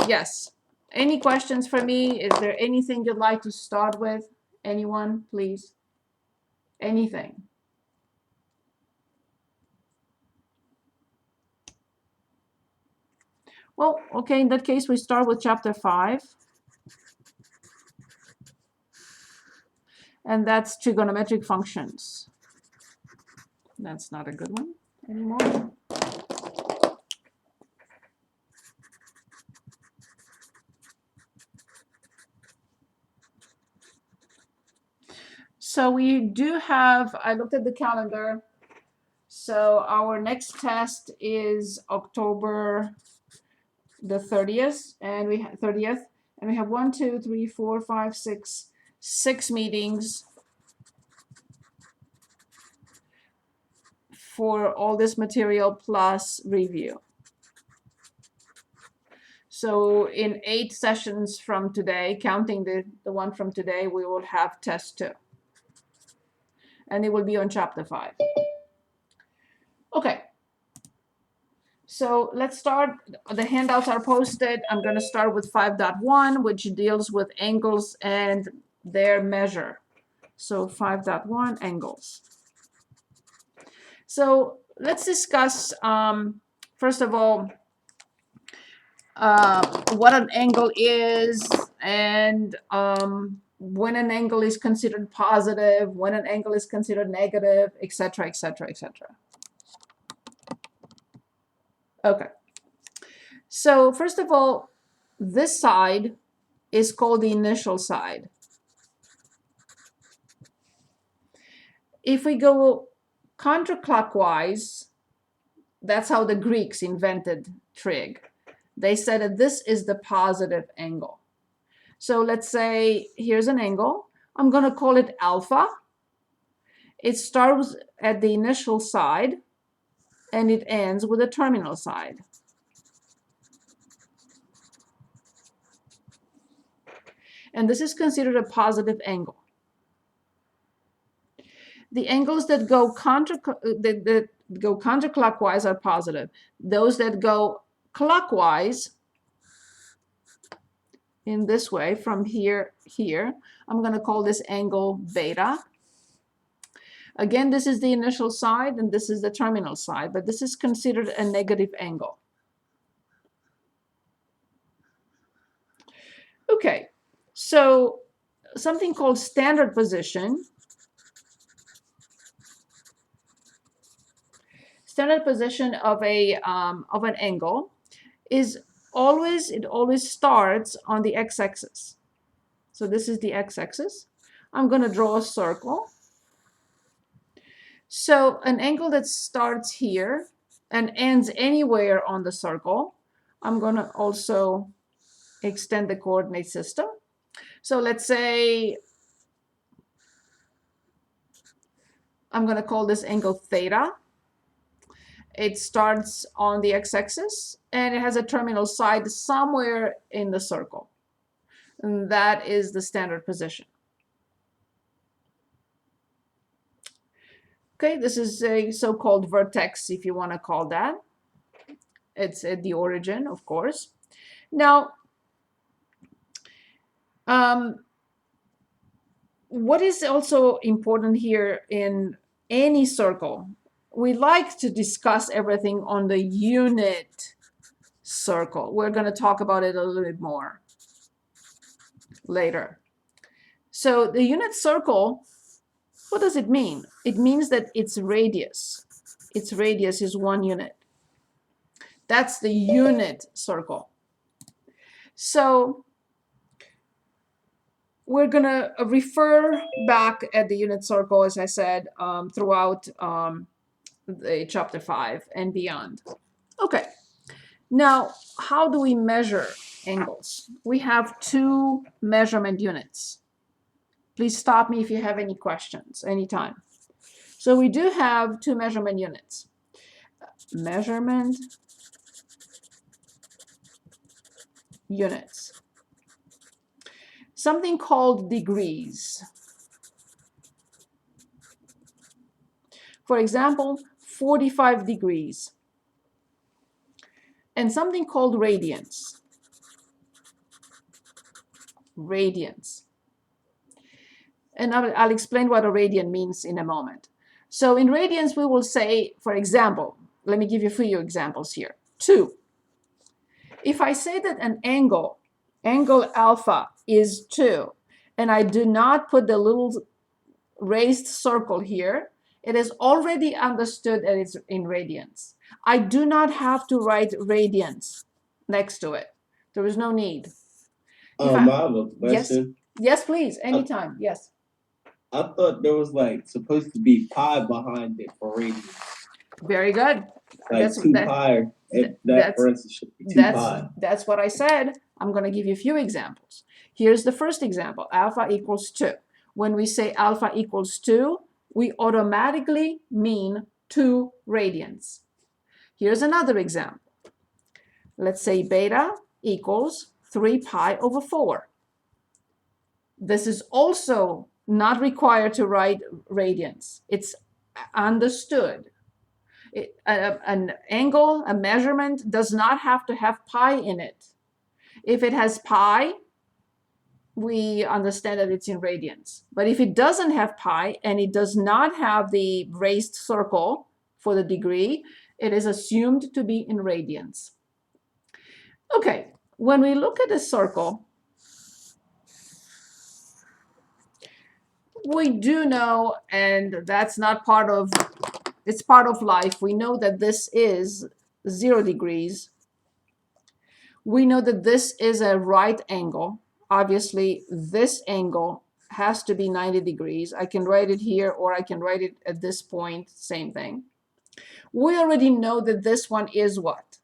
Yes. Any questions for me? Is there anything you'd like to start with? Anyone, please? Anything? Well, okay, in that case, we start with chapter 5. And that's trigonometric functions. That's not a good one anymore. So we do have, I looked at the calendar. So our next test is October the 30th, and we have 30th, and we have 1, 2, 3, 4, 5, 6 meetings for all this material plus review. So in 8 sessions from today, counting the one from today, we will have test 2. And it will be on chapter 5. Okay. So let's start. The handouts are posted. I'm going to start with 5.1, which deals with angles and their measure. So 5.1, angles. So let's discuss, first of all, what an angle is, and when an angle is considered positive, when an angle is considered negative, etc., etc., etc. Okay. So first of all, this side is called the initial side. If we go counterclockwise, that's how the Greeks invented trig. They said that this is the positive angle. So let's say here's an angle. I'm going to call it alpha. It starts at the initial side and it ends with the terminal side. And this is considered a positive angle. The angles that go counterclockwise are positive. Those that go clockwise in this way, from here, I'm going to call this angle beta. Again, this is the initial side and this is the terminal side, but this is considered a negative angle. Okay, so something called standard position. Standard position of an angle is it always starts on the x-axis. So this is the x-axis. I'm going to draw a circle. So an angle that starts here and ends anywhere on the circle, I'm going to also extend the coordinate system. So let's say I'm going to call this angle theta. It starts on the x-axis and it has a terminal side somewhere in the circle. And that is the standard position. Okay, this is a so-called vertex, if you want to call that. It's at the origin, of course. Now, what is also important here in any circle, we like to discuss everything on the unit circle. We're going to talk about it a little bit more later. So the unit circle, what does it mean? It means that its radius is 1 unit. That's the unit circle. So we're going to refer back at the unit circle, as I said, throughout the chapter 5 and beyond. Okay. Now, how do we measure angles? We have 2 measurement units. Please stop me if you have any questions anytime. So we do have 2 measurement units. Measurement units. Something called degrees. For example, 45 degrees. And something called radians. radians. And I'll explain what a radian means in a moment. So in radians, we will say, for example, let me give you a few examples here. 2. If I say that an angle alpha is 2, and I do not put the little raised circle here, it is already understood that it's in radians. I do not have to write radians next to it. There is no need. I have a question. Yes, please, anytime, yes. I thought there was like supposed to be pi behind it for radians. Very good. Like 2 pi, if that for instance should be 2 pi. That's what I said. I'm going to give you a few examples. Here's the first example, alpha equals 2. When we say alpha equals 2, we automatically mean 2 radians. Here's another example. Let's say beta equals 3 pi over 4. This is also not required to write radians. It's understood. An angle, a measurement, does not have to have pi in it. If it has pi, we understand that it's in radians. But if it doesn't have pi and it does not have the raised circle for the degree, it is assumed to be in radians. Okay, when we look at a circle, we do know, and that's not part of, it's part of life. We know that this is 0 degrees. We know that this is a right angle. Obviously, this angle has to be 90 degrees. I can write it here or I can write it at this point, same thing. We already know that this one is what?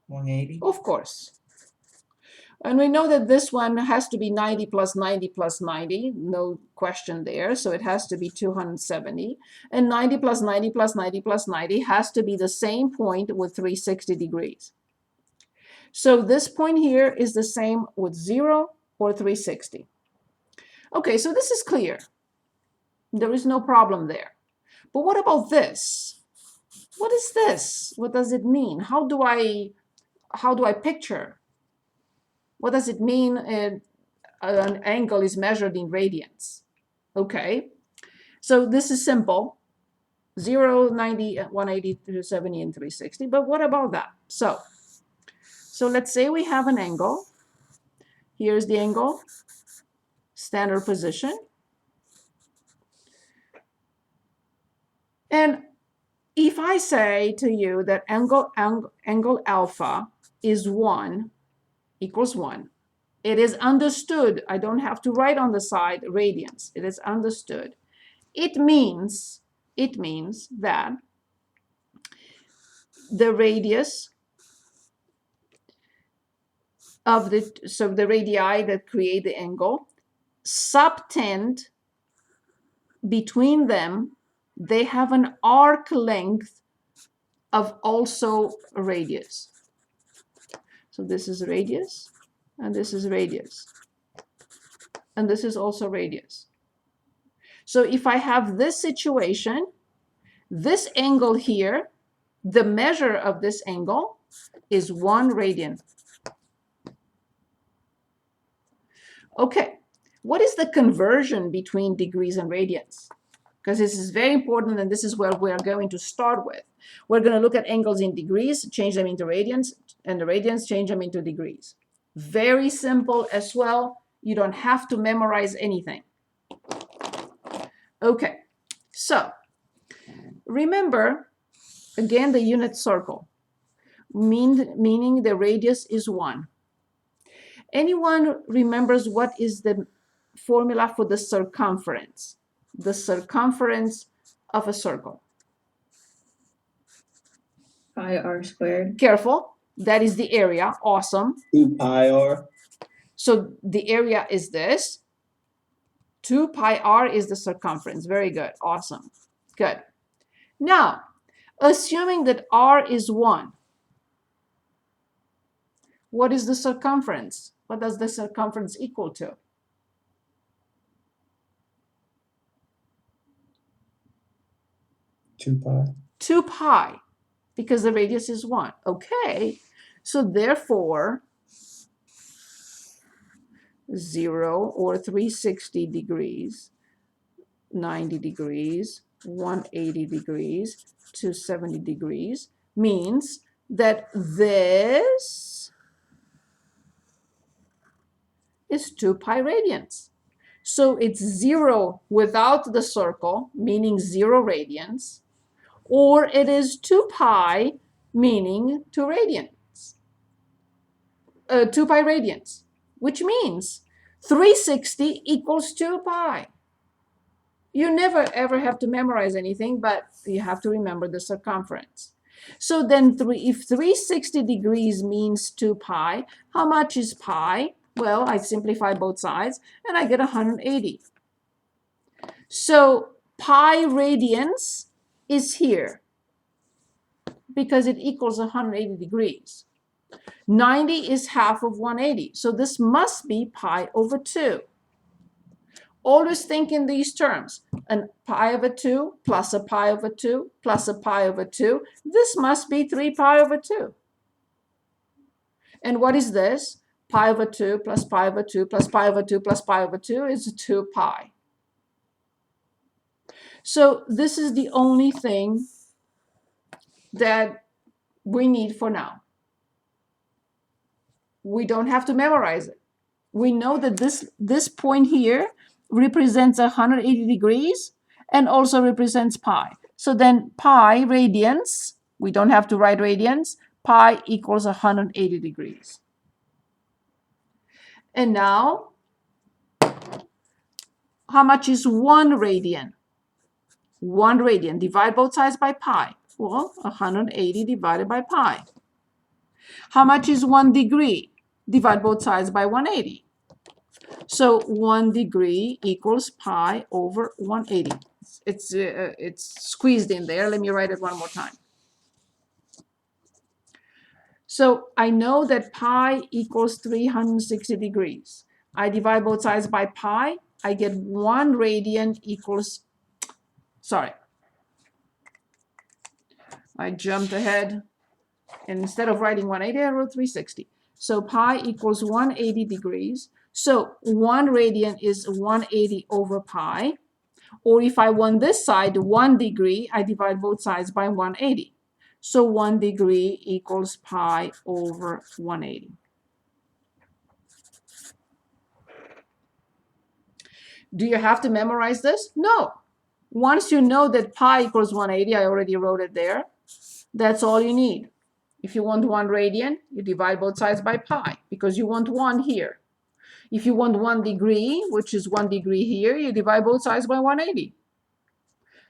(180) Of course. And we know that this one has to be 90 plus 90 plus 90, no question there. So it has to be 270. And 90 plus 90 plus 90 plus 90 has to be the same point with 360 degrees. So this point here is the same with 0 or 360. Okay, so this is clear. There is no problem there. But what about this? What is this? What does it mean? How do I picture? What does it mean an angle is measured in radians? Okay, so this is simple. 0, 90, 180, 270, and 360. But what about that? So let's say we have an angle. Here's the angle, standard position. And if I say to you that angle alpha is 1, equals 1. It is understood. I don't have to write on the side radians. It is understood. It means that the radius of the radii that create the angle, subtend between them, they have an arc length of also a radius. So this is radius, and this is radius. And this is also radius. So if I have this situation, this angle here, the measure of this angle is 1 radian. Okay, what is the conversion between degrees and radians? Because this is very important, and this is where we're going to start with. We're going to look at angles in degrees, change them into radians, and the radians change them into degrees. Very simple as well. You don't have to memorize anything. Okay, so remember, again, the unit circle, meaning the radius is 1. Anyone remembers what is the formula for the circumference? The circumference of a circle. Pi r squared. Careful. That is the area. Awesome. 2 pi r. So the area is this. 2 pi r is the circumference. Very good. Awesome. Good. Now, assuming that r is 1, what is the circumference? What does the circumference equal to? 2 pi. 2 pi, because the radius is 1. Okay, so therefore 0 or 360 degrees, 90 degrees, 180 degrees, 270 degrees means that this is 2 pi radians. So it's 0 without the circle, meaning 0 radians, or it is 2 pi, meaning 2 radians. 2 pi radians, which means 360 equals 2 pi. You never ever have to memorize anything, but you have to remember the circumference. So then if 360 degrees means 2 pi, how much is pi? Well, I simplify both sides and I get 180. So pi radians is here because it equals 180 degrees. 90 is half of 180, so this must be pi over 2. Always think in these terms. A pi over 2 plus a pi over 2 plus a pi over 2. This must be 3 pi over 2. And what is this? Pi over 2 plus pi over 2 plus pi over 2 plus pi over 2 is 2 pi. So this is the only thing that we need for now. We don't have to memorize it. We know that this point here represents 180 degrees and also represents pi. So then pi radians, we don't have to write radians, pi equals 180 degrees. And now, how much is 1 radian? 1 radian, divide both sides by pi. Well, 180 divided by pi. How much is 1 degree? Divide both sides by 180. So 1 degree equals pi over 180. It's squeezed in there. Let me write it one more time. So I know that pi equals 360 degrees. I divide both sides by pi. I get 1 radian equals, sorry. I jumped ahead. And instead of writing 180, I wrote 360. So pi equals 180 degrees. So 1 radian is 180 over pi. Or if I want this side, 1 degree, I divide both sides by 180. So 1 degree equals pi over 180. Do you have to memorize this? No. Once you know that pi equals 180, I already wrote it there. That's all you need. If you want 1 radian, you divide both sides by pi because you want 1 here. If you want 1 degree, which is 1 degree here, you divide both sides by 180.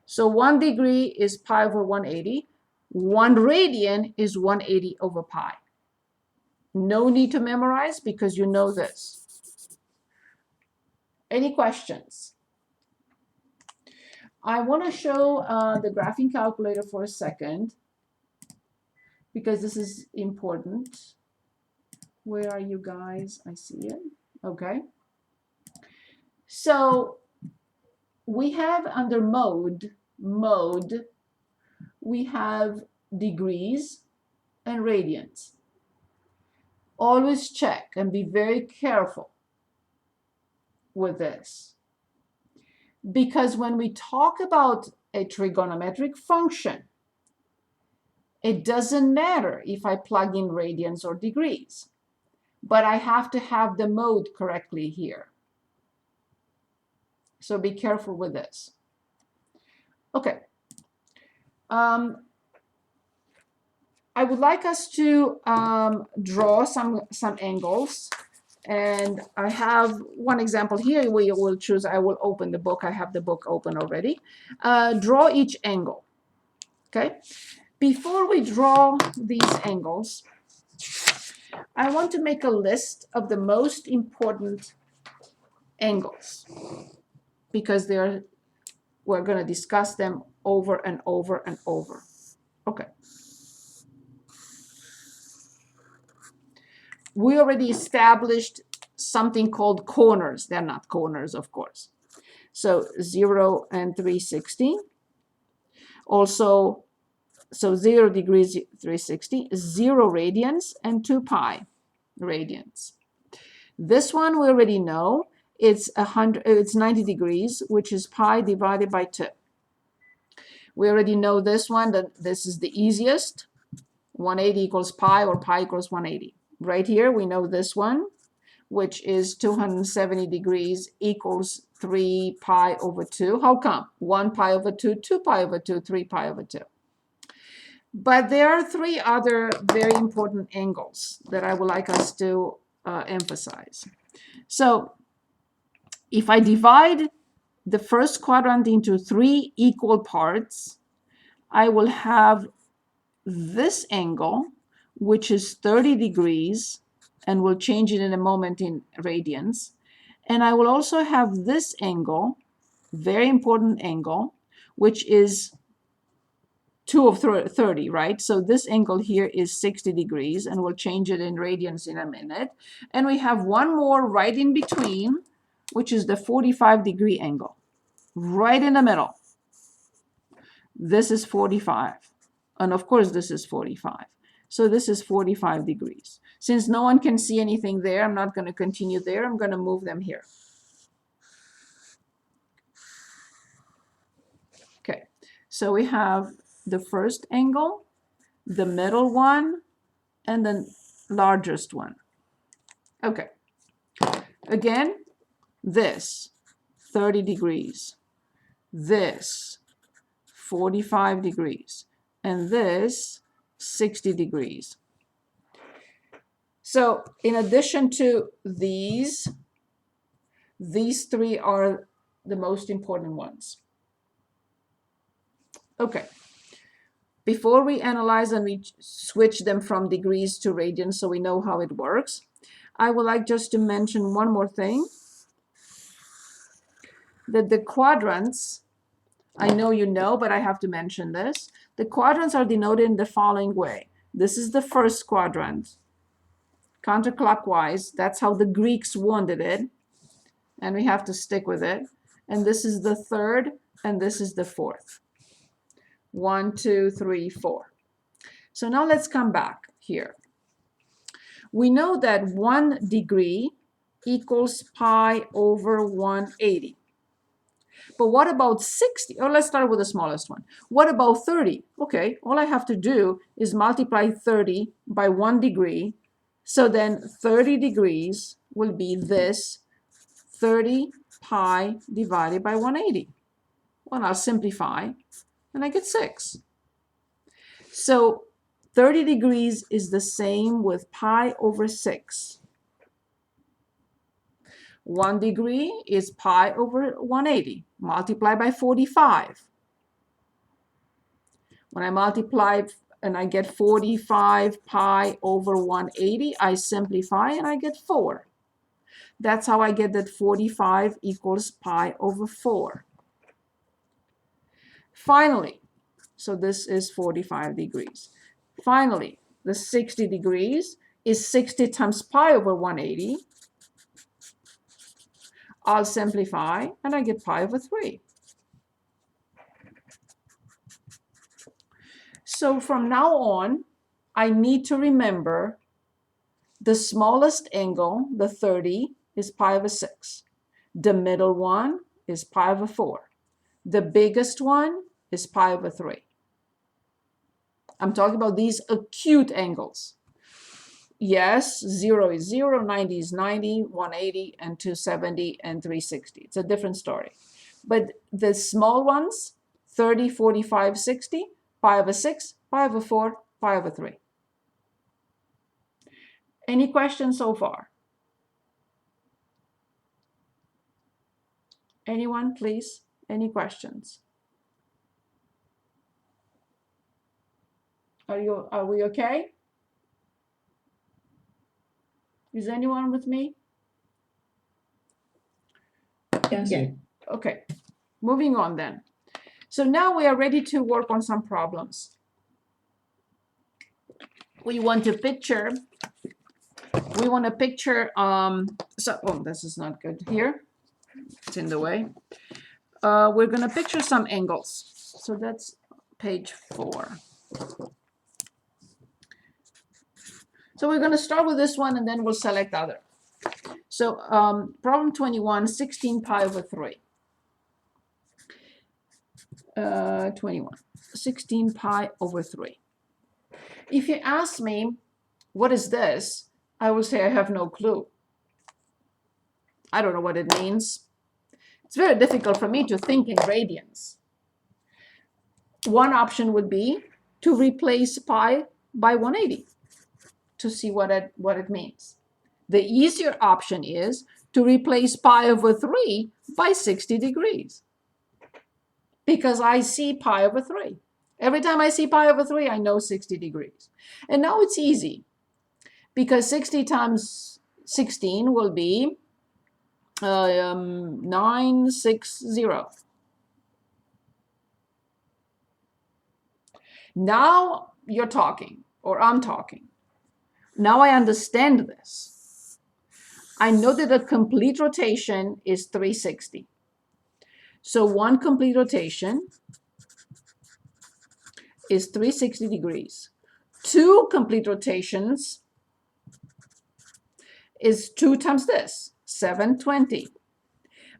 So 1 degree is pi over 180. 1 radian is 180 over pi. No need to memorize because you know this. Any questions? I want to show the graphing calculator for a second because this is important. Where are you guys? I see it. Okay. So we have under mode, we have degrees and radians. Always check and be very careful with this. Because when we talk about a trigonometric function, it doesn't matter if I plug in radians or degrees, but I have to have the mode correctly here. So be careful with this. Okay. I would like us to draw some angles. And I have one example here. We will choose, I will open the book. I have the book open already. Draw each angle. Okay. Before we draw these angles, I want to make a list of the most important angles because we're going to discuss them over and over and over. Okay. We already established something called corners. They're not corners, of course. So 0 and 360. Also, So 0 degrees 360, 0 radians, and 2 pi radians. This one we already know. It's 90 degrees, which is pi divided by 2. We already know this one, that this is the easiest. 180 equals pi, or pi equals 180. Right here, we know this one, which is 270 degrees equals 3 pi over 2. How come? 1 pi over 2, 2 pi over 2, 3 pi over 2. But there are 3 other very important angles that I would like us to emphasize. So if I divide the first quadrant into 3 equal parts, I will have this angle, which is 30 degrees, and we'll change it in a moment in radians. And I will also have this angle, very important angle, which is 2 of 30, right? So this angle here is 60 degrees, and we'll change it in radians in a minute. And we have one more right in between, which is the 45-degree angle, right in the middle. This is 45. And of course, this is 45. So this is 45 degrees. Since no one can see anything there, I'm not going to continue there. I'm going to move them here. Okay, so we have the first angle, the middle one, and the largest one. Okay, again, this 30 degrees, this 45 degrees, and this 60 degrees. So in addition to these 3 are the most important ones. Okay. Before we analyze and we switch them from degrees to radians so we know how it works, I would like just to mention one more thing. That the quadrants, I know you know, but I have to mention this. The quadrants are denoted in the following way. This is the first quadrant, counterclockwise. That's how the Greeks wanted it, and we have to stick with it. And this is the third, and this is the fourth. 1, 2, 3, 4. So now let's come back here. We know that 1 degree equals pi over 180. But what about 60? Oh, let's start with the smallest one. What about 30? Okay, all I have to do is multiply 30 by 1 degree. So then 30 degrees will be this 30 pi divided by 180. Well, I'll simplify, and I get 6. So 30 degrees is the same with pi over 6. 1 degree is pi over 180, multiplied by 45. When I multiply and I get 45 pi over 180, I simplify and I get 4. That's how I get that 45 equals pi over 4. Finally, so this is 45 degrees. Finally, the 60 degrees is 60 times pi over 180. I'll simplify, and I get pi over 3. So from now on, I need to remember the smallest angle, the 30, is pi over 6. The middle one is pi over 4. The biggest one is pi over 3. I'm talking about these acute angles. Yes, 0 is 0, 90 is 90, 180, and 270, and 360. It's a different story. But the small ones, 30, 45, 60, pi over 6, pi over 4, pi over 3. Any questions so far? Anyone, please? Any questions? Are we okay? Is anyone with me? Yes. Yeah. Okay, moving on then. So now we are ready to work on some problems. We want to picture, oh, this is not good here. It's in the way. We're going to picture some angles. So that's page 4. So we're going to start with this one and then we'll select other. So problem 21, 16 pi over 3. 21, 16 pi over 3. If you ask me, what is this? I will say I have no clue. I don't know what it means. It's very difficult for me to think in radians. One option would be to replace pi by 180 to see what it means. The easier option is to replace pi over 3 by 60 degrees. Because I see pi over 3. Every time I see pi over 3, I know 60 degrees. And now it's easy, because 60 times 16 will be 960. Now you're talking, or I'm talking. Now I understand this. I know that a complete rotation is 360. So one complete rotation is 360 degrees. Two complete rotations is 2 times this, 720.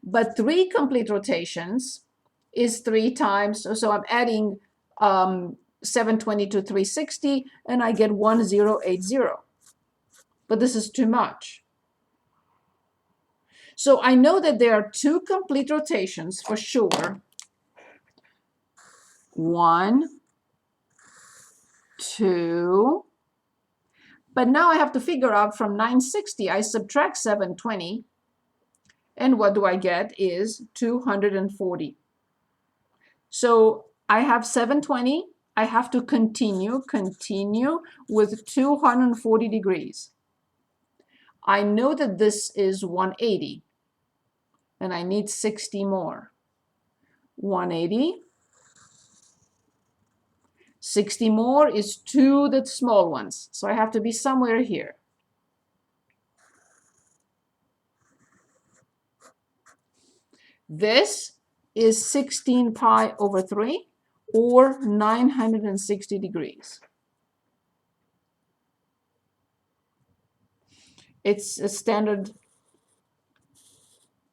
But 3 complete rotations is 3 times, so I'm adding 720 to 360, and I get 1080. But this is too much. So I know that there are 2 complete rotations for sure. 1, 2. But now I have to figure out from 960, I subtract 720. And what do I get is 240. So I have 720. I have to continue with 240 degrees. I know that this is 180. And I need 60 more. 180. 60 more is 2 the small ones. So I have to be somewhere here. This is 16 pi over 3, or 960 degrees. It's a standard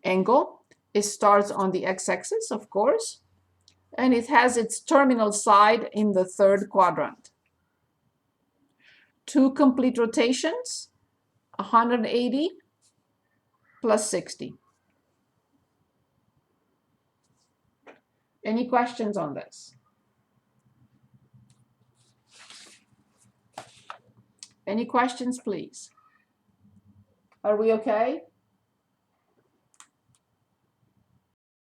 angle. It starts on the x-axis, of course, and it has its terminal side in the 3rd quadrant. 2 complete rotations, 180 plus 60. Any questions on this? Any questions, please? Are we okay?